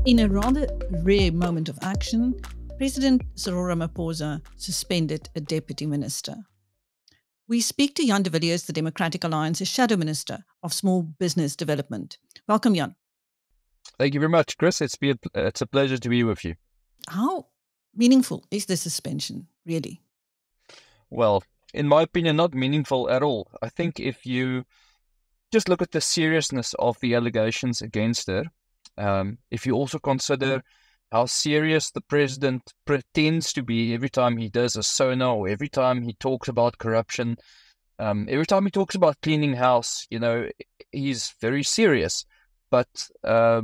In a rather rare moment of action, President Cyril Ramaphosa suspended a deputy minister. We speak to Jan de Villiers, the Democratic Alliance's Shadow Minister of Small Business Development. Welcome, Jan. Thank you very much, Chris. It's a pleasure to be with you. How meaningful is the suspension, really? Well, in my opinion, not meaningful at all. I think if you just look at the seriousness of the allegations against her, if you also consider how serious the president pretends to be every time he does a sonar or every time he talks about corruption, every time he talks about cleaning house, he's very serious. But a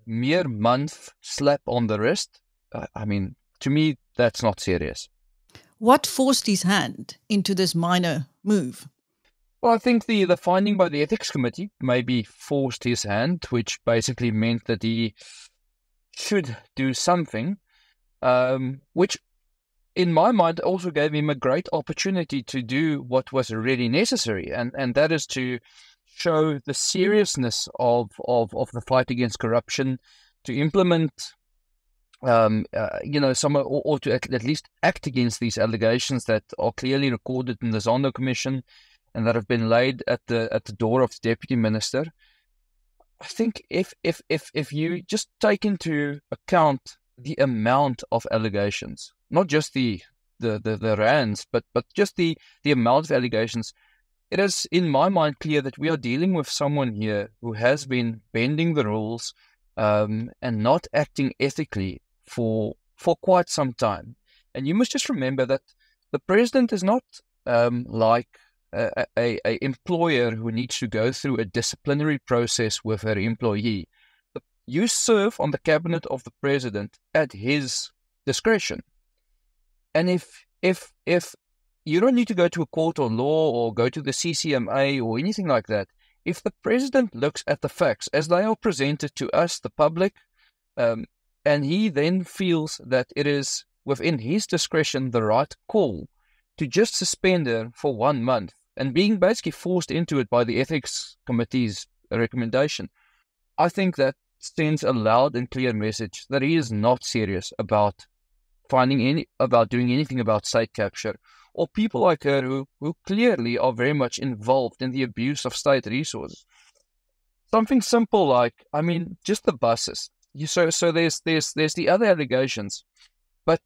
mere month slap on the wrist, to me, that's not serious. What forced his hand into this minor move? Well, I think the finding by the Ethics Committee maybe forced his hand, which basically meant that he should do something, which in my mind also gave him a great opportunity to do what was really necessary, and that is to show the seriousness of the fight against corruption, to implement or to at least act against these allegations that are clearly recorded in the Zondo Commission and that have been laid at the door of the deputy minister. I think if you just take into account the amount of allegations, not just the rands, but just the amount of allegations, it is in my mind clear that we are dealing with someone here who has been bending the rules and not acting ethically for quite some time. And you must just remember that the president is not like a employer who needs to go through a disciplinary process with her employee. You serve on the cabinet of the president at his discretion. And if you don't need to go to a court of law or go to the CCMA or anything like that, if the president looks at the facts as they are presented to us, the public, and he then feels that it is within his discretion the right call to just suspend her for 1 month, and being basically forced into it by the Ethics Committee's recommendation, I think that sends a loud and clear message that he is not serious about doing anything about state capture, or people like her who clearly are very much involved in the abuse of state resources. Something simple like, just the buses. So there's the other allegations. But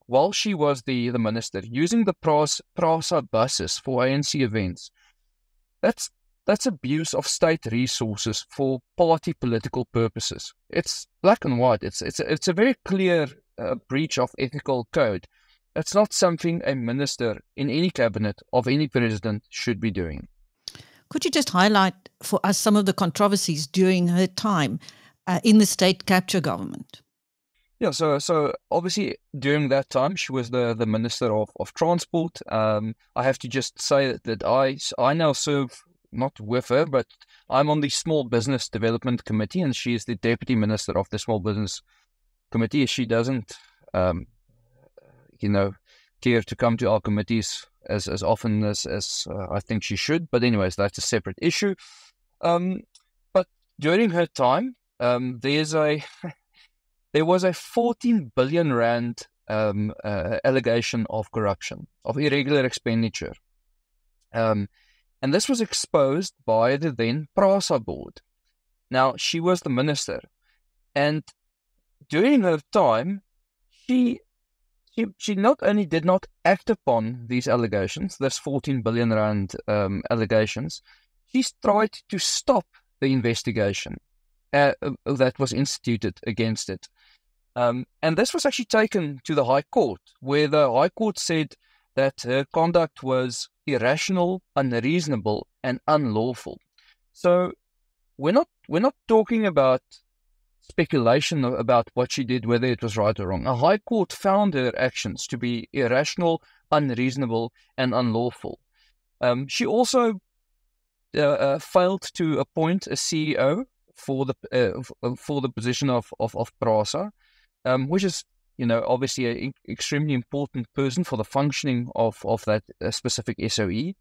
while she was the minister, using the PRASA buses for ANC events, that's abuse of state resources for party political purposes. It's black and white. It's a very clear breach of ethical code. It's not something a minister in any cabinet of any president should be doing. Could you just highlight for us some of the controversies during her time in the state capture government? Yeah, so obviously during that time she was the Minister of Transport. I have to just say that I now serve not with her, but I'm on the Small Business Development Committee, and she is the Deputy Minister of the Small Business Committee. She doesn't, care to come to our committees as often as I think she should. But anyways, that's a separate issue. But during her time, there was a 14 billion rand allegation of corruption, of irregular expenditure. And this was exposed by the then PRASA board. Now, she was the minister. And during her time, she not only did not act upon these allegations, this 14 billion rand allegations, she tried to stop the investigation that was instituted against it. And this was actually taken to the High Court, where the High Court said that her conduct was irrational, unreasonable, and unlawful. So we're not talking about speculation about what she did, whether it was right or wrong. A High Court found her actions to be irrational, unreasonable, and unlawful. She also failed to appoint a CEO for the position of PRASA, which is obviously an extremely important person for the functioning of that specific SOE.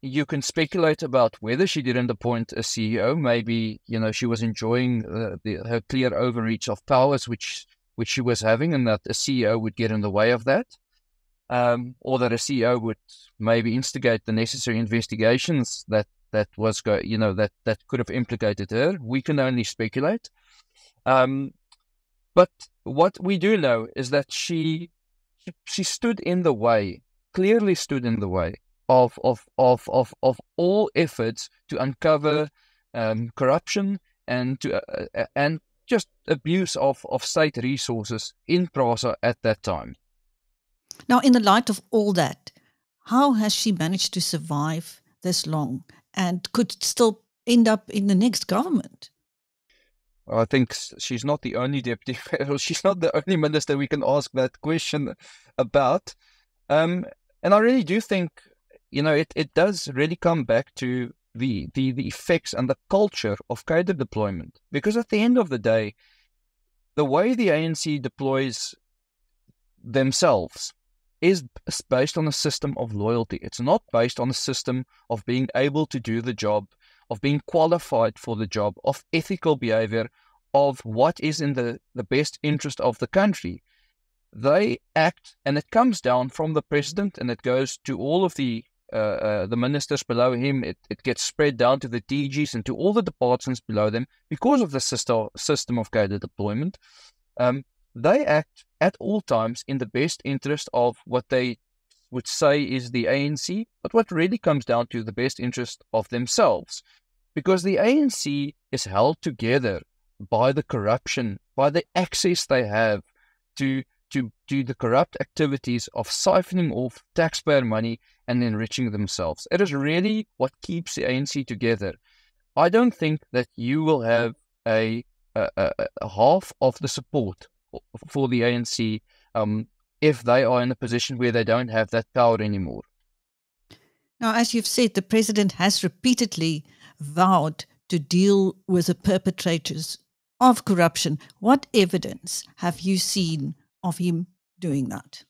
you can speculate about whether she didn't appoint a CEO. Maybe, she was enjoying her clear overreach of powers, which she was having, and that a CEO would get in the way of that. Or that a CEO would maybe instigate the necessary investigations that could have implicated her. We can only speculate. But what we do know is that she stood in the way, clearly stood in the way of all efforts to uncover corruption and just abuse of state resources in PRASA at that time. Now, in the light of all that, how has she managed to survive this long and could still end up in the next government? I think she's not the only deputy, she's not the only minister we can ask that question about. And I really do think, it does really come back to the effects and the culture of cadre deployment. Because at the end of the day, the way the ANC deploys themselves is based on a system of loyalty. It's not based on a system of being able to do the job, of being qualified for the job, of ethical behavior, of what is in the best interest of the country. They act, and it comes down from the president, and it goes to all of the ministers below him. It gets spread down to the DGs and to all the departments below them because of the system of cadre deployment. They act at all times in the best interest of what they would say is the ANC, but what really comes down to the best interest of themselves. Because the ANC is held together by the corruption, by the access they have to the corrupt activities of siphoning off taxpayer money and enriching themselves. It is really what keeps the ANC together. I don't think that you will have a half of the support for the ANC if they are in a position where they don't have that power anymore. Now, as you've said, the president has repeatedly vowed to deal with the perpetrators of corruption. What evidence have you seen of him doing that?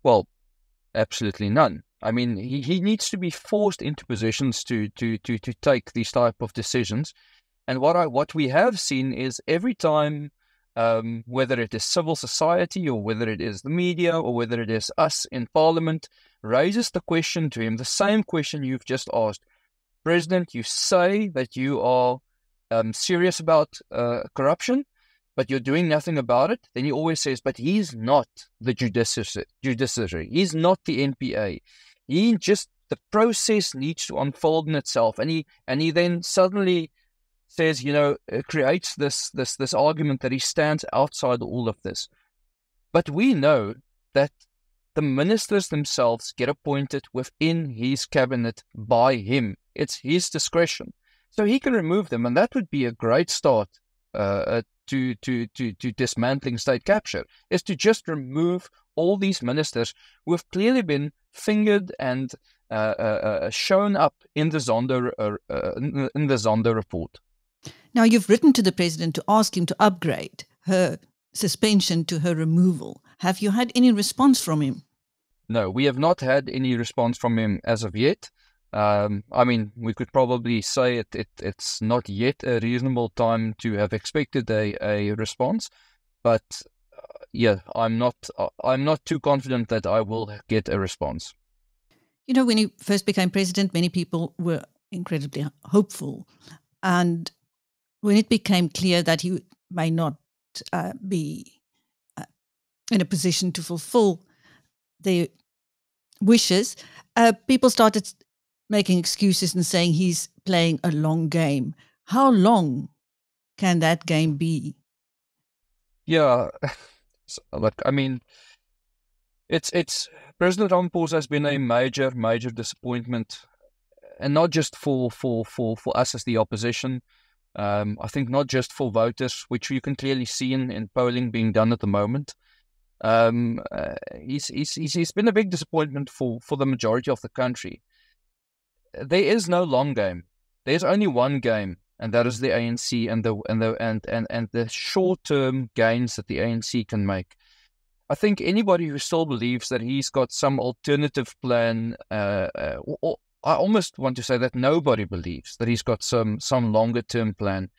Well, absolutely none. I mean, he needs to be forced into positions to take these type of decisions. And what we have seen is every time, whether it is civil society or whether it is the media or whether it is us in parliament, raises the question to him, the same question you've just asked. President, you say that you are serious about corruption, but you're doing nothing about it. Then he always says, but he's not the judiciary. He's not the NPA. The process needs to unfold in itself. And he then suddenly says, creates this argument that he stands outside all of this. But we know that the ministers themselves get appointed within his cabinet by him. It's his discretion. So he can remove them, and that would be a great start to dismantling state capture, is to just remove all these ministers who have clearly been fingered and shown up in the Zondo report. Now, you've written to the president to ask him to upgrade her suspension to her removal. Have you had any response from him? No, we have not had any response from him as of yet. I mean, we could probably say it's not yet a reasonable time to have expected a response, but I'm not too confident that I will get a response. When he first became president, many people were incredibly hopeful, and when it became clear that he may not be in a position to fulfill their wishes, people started making excuses and saying he's playing a long game. How long can that game be? Yeah, look, I mean, it's President Ramaphosa has been a major disappointment, and not just for us as the opposition. I think not just for voters, which you can clearly see in polling being done at the moment. He's been a big disappointment for the majority of the country. There is no long game. There's only one game, and that is the ANC and the short-term gains that the ANC can make. I think anybody who still believes that he's got some alternative plan, or I almost want to say that nobody believes that he's got some longer term plan.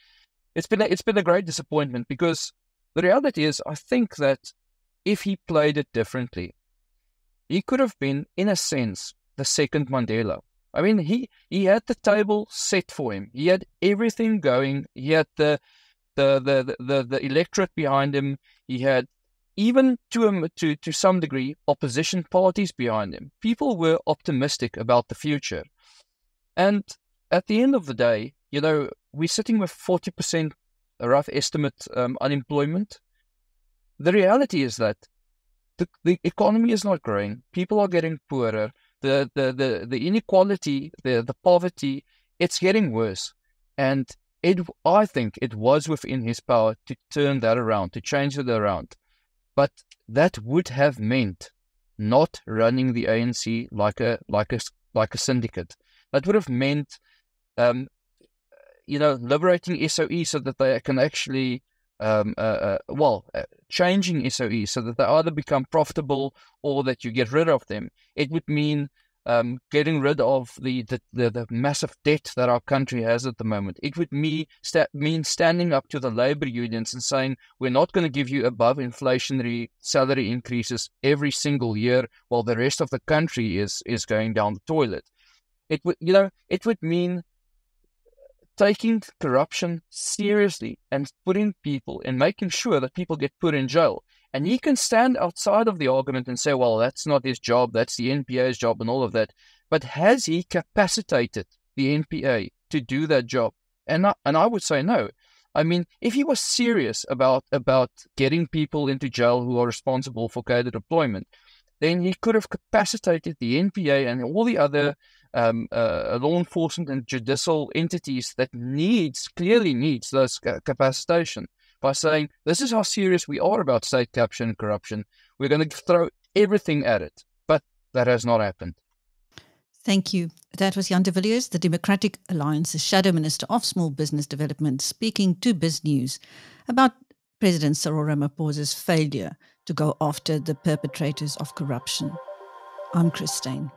It's been a great disappointment, because the reality is, I think that if he played it differently, he could have been, in a sense, the second Mandela. I mean, he had the table set for him. He had everything going. He had the electorate behind him. He had, even to some degree, opposition parties behind him. People were optimistic about the future. And at the end of the day, we're sitting with 40%, a rough estimate, unemployment. The reality is that the economy is not growing. People are getting poorer. The inequality, the poverty, it's getting worse. And I think it was within his power to turn that around, to change it around. But that would have meant not running the ANC like a syndicate. That would have meant, liberating SOE so that they can actually, changing SOE so that they either become profitable or that you get rid of them. It would mean getting rid of the massive debt that our country has at the moment. It would mean standing up to the labor unions and saying, we're not going to give you above inflationary salary increases every single year while the rest of the country is going down the toilet. It would mean taking corruption seriously and putting people and making sure that people get put in jail. And he can stand outside of the argument and say, well, that's not his job, that's the NPA's job and all of that. But has he capacitated the NPA to do that job? And I would say no. I mean, if he was serious about getting people into jail who are responsible for cadre deployment, then he could have capacitated the NPA and all the other law enforcement and judicial entities that clearly needs those capacitation, by saying, this is how serious we are about state capture and corruption. We're going to throw everything at it. But that has not happened. Thank you. That was Jan de Villiers, the Democratic Alliance's Shadow Minister of Small Business Development, speaking to BizNews about President Cyril Ramaphosa's failure to go after the perpetrators of corruption. I'm Christine.